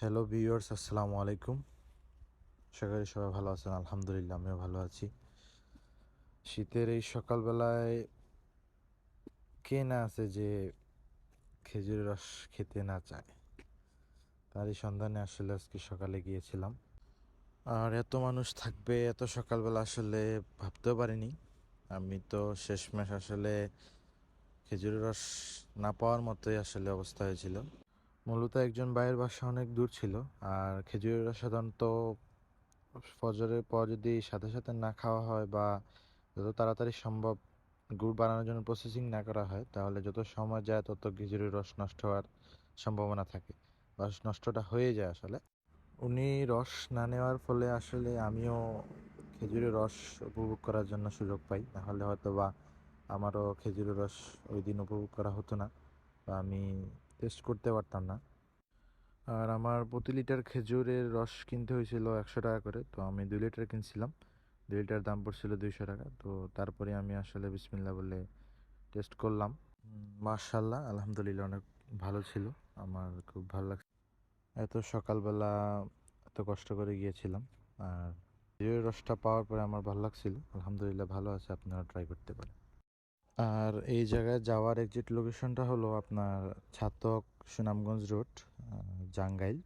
Hello viewers, আসসালামু আলাইকুম। আশা করি সবাই ভালো আছেন। আলহামদুলিল্লাহ, আমিও ভালো আছি। শীতের এই সকালবেলায় কে না আছে যে খেজুরের রস খেতে না চায়, তারই সন্ধানে আসলে আজকে সকালে গিয়েছিলাম। আর এত মানুষ থাকবে এত সকালবেলা আসলে ভাবতেও পারিনি। আমি তো শেষমেশ আসলে খেজুরের রস না পাওয়ার মতোই আসলে অবস্থা হয়েছিল। মূলত একজন ভাইয়ের বাসা অনেক দূর ছিল, আর খেজুরের রস সাধারণত ফজরের পর যদি সাথে সাথে না খাওয়া হয় বা যত তাড়াতাড়ি সম্ভব গুড় বানানোর জন্য প্রসেসিং না করা হয়, তাহলে যত সময় যায় তত খেজুরের রস নষ্ট হওয়ার সম্ভাবনা থাকে। রস নষ্টটা হয়ে যায় আসলে। উনি রস না নেওয়ার ফলে আসলে আমিও খেজুরের রস উপভোগ করার জন্য সুযোগ পাই, নাহলে হয়তো বা আমারও খেজুরের রস ওই দিন উপভোগ করা হতো না, বা আমি টেস্ট করতে পারতাম না। আর আমার প্রতি লিটার খেজুরের রস কিনতে হয়েছিল 100 টাকা করে, তো আমি 2 লিটার কিনছিলাম। 2 লিটার দাম পড়ছিল 200 টাকা। তো তারপরে আমি আসলে বিসমিল্লাহ বলে টেস্ট করলাম। মাশাআল্লাহ, আলহামদুলিল্লাহ, অনেক ভালো ছিল। আমার খুব ভালো লাগছে। এত সকালবেলা এত কষ্ট করে গিয়েছিলাম, আর খেজুরের রসটা পাওয়ার পরে আমার ভালো লাগছিল। আলহামদুলিল্লাহ, ভালো আছে, আপনারা ট্রাই করতে পারেন। আর এই জায়গায় যাওয়ার এক্সাক্ট লোকেশনটা হলো আপনার ছাতক সুনামগঞ্জ রোড, জাঙ্গাইল।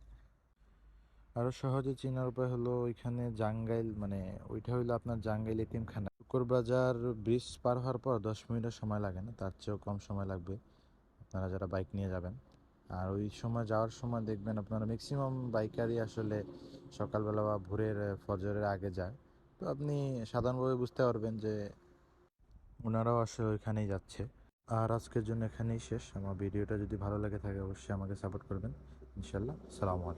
আরও সহজে চেনার উপায় হলো ওইখানে জাঙ্গাইল, মানে ওইটা হইলো আপনার জাঙ্গাইল এতিমখানা। শুক্রবাজার ব্রিজ পার হওয়ার পর 10 মিনিটের সময় লাগে না, তার চেয়েও কম সময় লাগবে আপনারা যারা বাইক নিয়ে যাবেন। আর ওই সময় যাওয়ার সময় দেখবেন আপনারা ম্যাক্সিমাম বাইকারই আসলে সকালবেলা বা ভোরের ফজরের আগে যায়। তো আপনি সাধারণভাবে বুঝতে পারবেন যে ওনারাও আসলে ওইখানেই যাচ্ছে। আর আজকের জন্য এখানেই শেষ। আমার ভিডিওটা যদি ভালো লাগে থাকে অবশ্যই আমাকে সাপোর্ট করবেন। ইনশাল্লাহ, আসসালামু আলাইকুম।